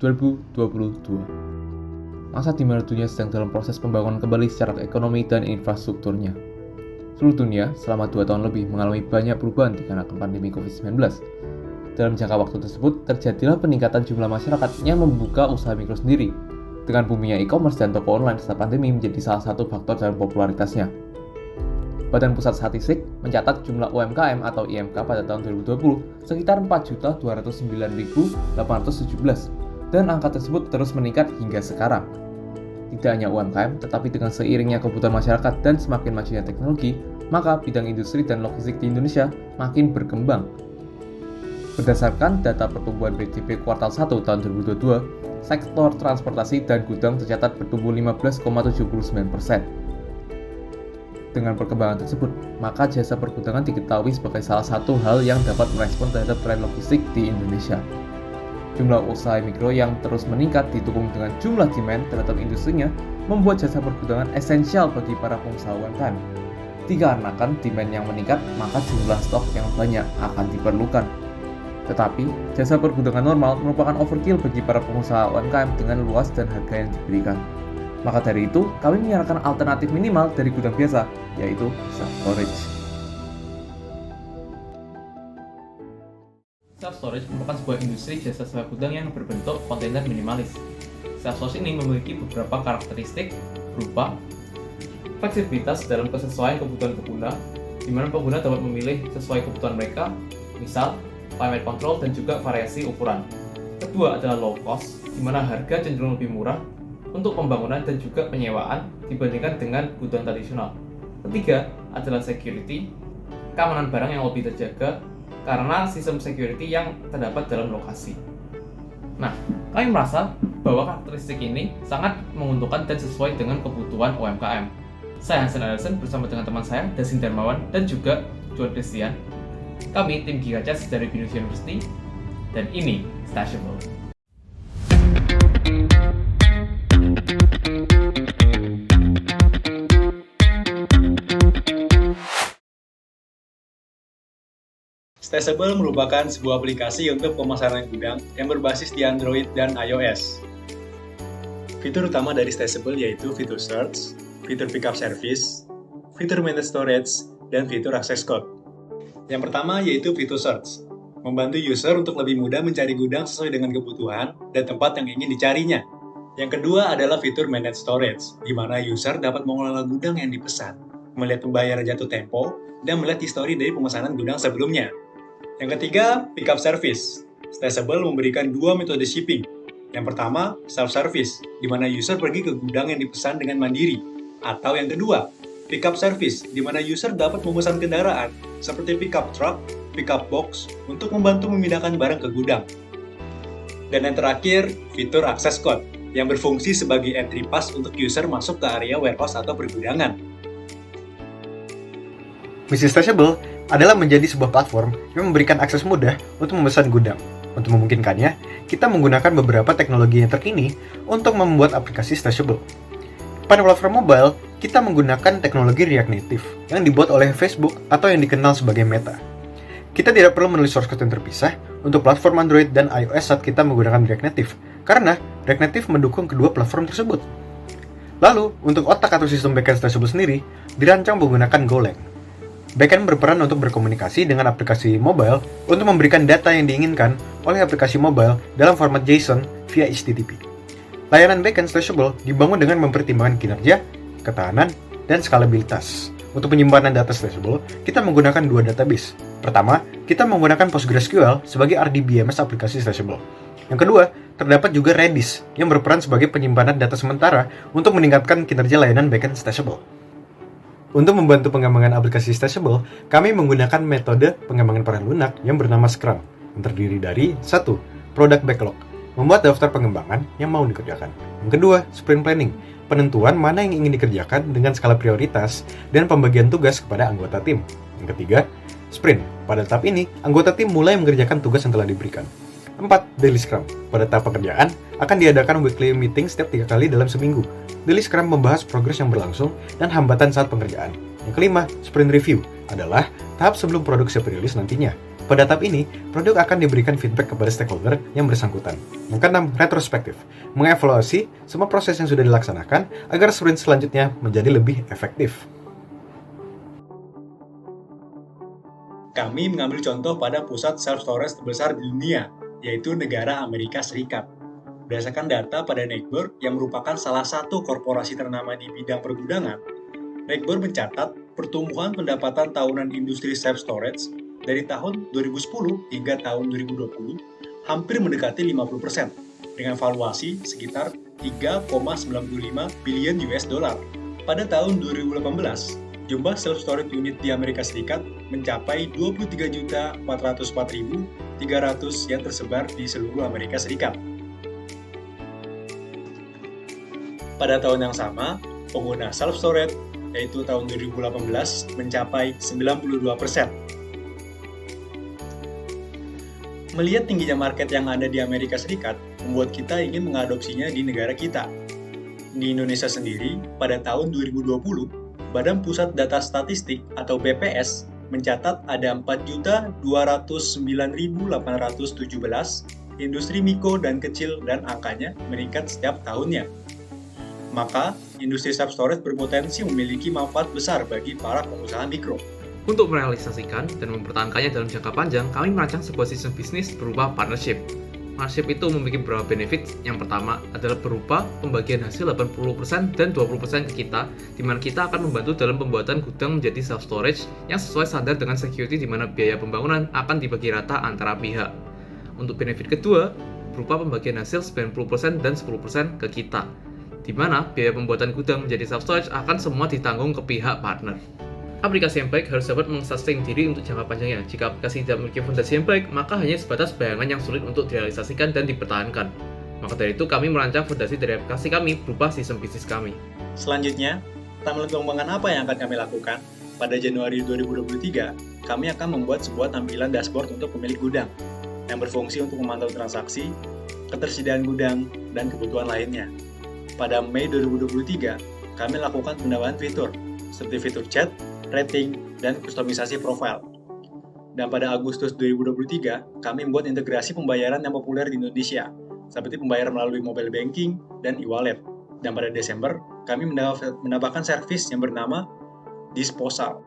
2022. Masa di mana dunia sedang dalam proses pembangunan kembali secara ekonomi dan infrastrukturnya. Seluruh dunia selama 2 tahun lebih mengalami banyak perubahan dikarenakan pandemi COVID-19. Dalam jangka waktu tersebut, terjadilah peningkatan jumlah masyarakat yang membuka usaha mikro sendiri. Dengan boomingnya e-commerce dan toko online saat pandemi menjadi salah satu faktor dalam popularitasnya. Badan Pusat Statistik mencatat jumlah UMKM atau IMK pada tahun 2020 sekitar 4.209.817 dan angka tersebut terus meningkat hingga sekarang. Tidak hanya UMKM, tetapi dengan seiringnya kebutuhan masyarakat dan semakin majunya teknologi, maka bidang industri dan logistik di Indonesia makin berkembang. Berdasarkan data pertumbuhan PDB kuartal 1 tahun 2022, sektor transportasi dan gudang tercatat bertumbuh 15,79%. Dengan perkembangan tersebut, maka jasa pergudangan diketahui sebagai salah satu hal yang dapat merespon terhadap tren logistik di Indonesia. Jumlah usaha mikro yang terus meningkat didukung dengan jumlah demand terhadap industrinya membuat jasa pergudangan esensial bagi para pengusaha UMKM. Dikarenakan demand yang meningkat, maka jumlah stok yang banyak akan diperlukan. Tetapi, jasa pergudangan normal merupakan overkill bagi para pengusaha UMKM dengan luas dan harga yang diberikan. Maka dari itu, kami menyarankan alternatif minimal dari gudang biasa, yaitu self-storage. Self-storage merupakan sebuah industri jasa sewa gudang yang berbentuk kontainer minimalis. Self-storage ini memiliki beberapa karakteristik berupa fleksibilitas dalam kesesuaian kebutuhan pengguna, di mana pengguna dapat memilih sesuai kebutuhan mereka, misal climate control dan juga variasi ukuran. Kedua adalah low cost, di mana harga cenderung lebih murah untuk pembangunan dan juga penyewaan dibandingkan dengan gudang tradisional. Ketiga adalah security, keamanan barang yang lebih terjaga karena sistem security yang terdapat dalam lokasi. Nah, kami merasa bahwa karakteristik ini sangat menguntungkan dan sesuai dengan kebutuhan UMKM. Saya Hansen Anderson bersama dengan teman saya, Dasin Darmawan dan juga John Christian. Kami tim Gigachess dari Binus University, dan ini Stashable. Stashable merupakan sebuah aplikasi untuk pemasaran gudang yang berbasis di Android dan iOS. Fitur utama dari Stashable yaitu fitur search, fitur pickup service, fitur manage storage, dan fitur access code. Yang pertama yaitu fitur search, membantu user untuk lebih mudah mencari gudang sesuai dengan kebutuhan dan tempat yang ingin dicarinya. Yang kedua adalah fitur manage storage, di mana user dapat mengelola gudang yang dipesan, melihat pembayaran jatuh tempo, dan melihat histori dari pemesanan gudang sebelumnya. Yang ketiga, pickup service. Stashable memberikan 2 metode shipping. Yang pertama, self-service, di mana user pergi ke gudang yang dipesan dengan mandiri. Atau yang kedua, pickup service, di mana user dapat memesan kendaraan seperti pickup truck, pickup box untuk membantu memindahkan barang ke gudang. Dan yang terakhir, fitur access code yang berfungsi sebagai entry pass untuk user masuk ke area warehouse atau pergudangan. Misi Stashable adalah menjadi sebuah platform yang memberikan akses mudah untuk memesan gudang. Untuk memungkinkannya, kita menggunakan beberapa teknologi yang terkini untuk membuat aplikasi Stashable. Pada platform mobile, kita menggunakan teknologi React Native yang dibuat oleh Facebook atau yang dikenal sebagai Meta. Kita tidak perlu menulis source code yang terpisah untuk platform Android dan iOS saat kita menggunakan React Native, karena React Native mendukung kedua platform tersebut. Lalu, untuk otak atau sistem backend Stashable sendiri, dirancang menggunakan Golang. Backend berperan untuk berkomunikasi dengan aplikasi mobile untuk memberikan data yang diinginkan oleh aplikasi mobile dalam format JSON via HTTP. Layanan backend Stashable dibangun dengan mempertimbangkan kinerja, ketahanan, dan skalabilitas. Untuk penyimpanan data Stashable, kita menggunakan 2 database. Pertama, kita menggunakan PostgreSQL sebagai RDBMS aplikasi Stashable. Yang kedua, terdapat juga Redis yang berperan sebagai penyimpanan data sementara untuk meningkatkan kinerja layanan backend Stashable. Untuk membantu pengembangan aplikasi Stashable, kami menggunakan metode pengembangan peran lunak yang bernama Scrum, yang terdiri dari 1. Product Backlog, membuat daftar pengembangan yang mau dikerjakan. Yang kedua, Sprint Planning, penentuan mana yang ingin dikerjakan dengan skala prioritas dan pembagian tugas kepada anggota tim. Yang ketiga, Sprint, pada tahap ini, anggota tim mulai mengerjakan tugas yang telah diberikan. 4. Daily Scrum, pada tahap pekerjaan, akan diadakan weekly meeting setiap 3 kali dalam seminggu. Daily Scrum membahas progres yang berlangsung dan hambatan saat pengerjaan. Yang kelima, Sprint Review adalah tahap sebelum produk siap rilis nantinya. Pada tahap ini, produk akan diberikan feedback kepada stakeholder yang bersangkutan. Yang keenam, retrospektif. Mengevaluasi semua proses yang sudah dilaksanakan agar sprint selanjutnya menjadi lebih efektif. Kami mengambil contoh pada pusat self-storage terbesar di dunia, yaitu negara Amerika Serikat. Berdasarkan data pada Neighbor yang merupakan salah satu korporasi ternama di bidang pergudangan, Neighbor mencatat pertumbuhan pendapatan tahunan industri self-storage dari tahun 2010 hingga tahun 2020 hampir mendekati 50% dengan valuasi sekitar 3,95 bilion US dollar. Pada tahun 2018, jumlah self-storage unit di Amerika Serikat mencapai 23.404.300 yang tersebar di seluruh Amerika Serikat. Pada tahun yang sama, pengguna self-storage, yaitu tahun 2018, mencapai 92%. Melihat tingginya market yang ada di Amerika Serikat, membuat kita ingin mengadopsinya di negara kita. Di Indonesia sendiri, pada tahun 2020, Badan Pusat Data Statistik atau BPS mencatat ada 4.209.817 industri mikro dan kecil dan angkanya meningkat setiap tahunnya. Maka, industri self-storage berpotensi memiliki manfaat besar bagi para pengusaha mikro. Untuk merealisasikan dan mempertahankannya dalam jangka panjang, kami merancang sebuah sistem bisnis berupa partnership. Partnership itu memiliki beberapa benefit. Yang pertama adalah berupa pembagian hasil 80% dan 20% ke kita, di mana kita akan membantu dalam pembuatan gudang menjadi self-storage yang sesuai standar dengan security, di mana biaya pembangunan akan dibagi rata antara pihak. Untuk benefit kedua, berupa pembagian hasil 90% dan 10% ke kita, di mana biaya pembuatan gudang menjadi self-storage akan semua ditanggung ke pihak partner. Aplikasi yang baik harus dapat meng-sustain diri untuk jangka panjangnya. Jika aplikasi tidak memiliki fondasi yang baik, maka hanya sebatas bayangan yang sulit untuk direalisasikan dan dipertahankan. Maka dari itu, kami merancang fondasi dari aplikasi kami berupa sistem bisnis kami. Selanjutnya, tampilan pengembangan apa yang akan kami lakukan? Pada Januari 2023, kami akan membuat sebuah tampilan dashboard untuk pemilik gudang, yang berfungsi untuk memantau transaksi, ketersediaan gudang, dan kebutuhan lainnya. Pada Mei 2023, kami lakukan penambahan fitur, seperti fitur chat, rating, dan kustomisasi profile. Dan pada Agustus 2023, kami membuat integrasi pembayaran yang populer di Indonesia, seperti pembayaran melalui mobile banking dan e-wallet. Dan pada Desember, kami menambahkan servis yang bernama Disposal.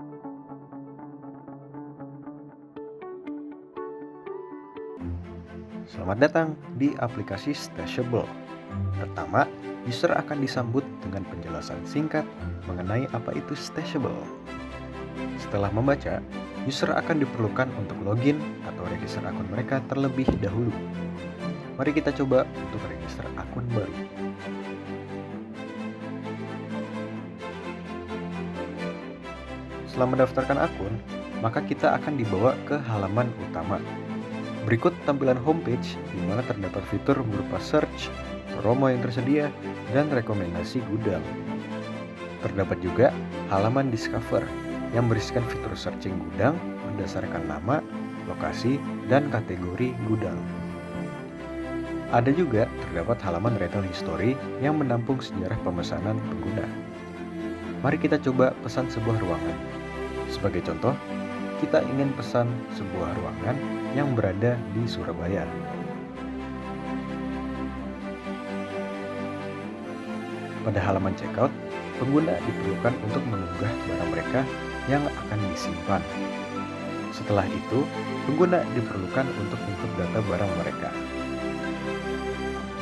Selamat datang di aplikasi Stashable. Pertama, user akan disambut dengan penjelasan singkat mengenai apa itu Stashable. Setelah membaca, user akan diperlukan untuk login atau register akun mereka terlebih dahulu. Mari kita coba untuk register akun baru. Setelah mendaftarkan akun, maka kita akan dibawa ke halaman utama. Berikut tampilan homepage di mana terdapat fitur berupa search, promo yang tersedia, dan rekomendasi gudang. Terdapat juga halaman discover yang berisikan fitur searching gudang berdasarkan nama, lokasi, dan kategori gudang. Ada juga terdapat halaman retail history yang menampung sejarah pemesanan pengguna. Mari kita coba pesan sebuah ruangan. Sebagai contoh, kita ingin pesan sebuah ruangan yang berada di Surabaya. Pada halaman checkout, pengguna diperlukan untuk mengunggah barang mereka yang akan disimpan. Setelah itu, pengguna diperlukan untuk input data barang mereka.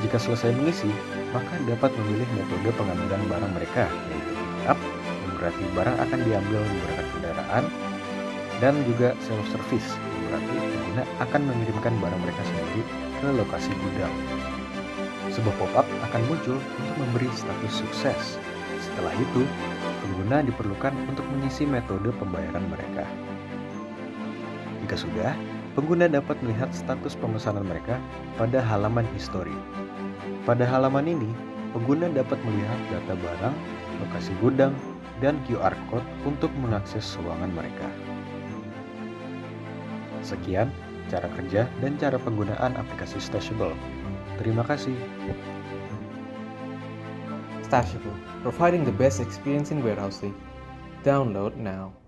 Jika selesai mengisi, maka dapat memilih metode pengambilan barang mereka, yaitu pick up, yang berarti barang akan diambil menggunakan kendaraan, dan juga self-service, yang berarti pengguna akan mengirimkan barang mereka sendiri ke lokasi gudang. Sebuah pop-up akan muncul untuk memberi status sukses. Setelah itu, pengguna diperlukan untuk mengisi metode pembayaran mereka. Jika sudah, pengguna dapat melihat status pemesanan mereka pada halaman history. Pada halaman ini, pengguna dapat melihat data barang, lokasi gudang, dan QR code untuk mengakses ruangan mereka. Sekian cara kerja dan cara penggunaan aplikasi Stashable. Terima kasih. Stashable, providing the best experience in warehousing. Download now.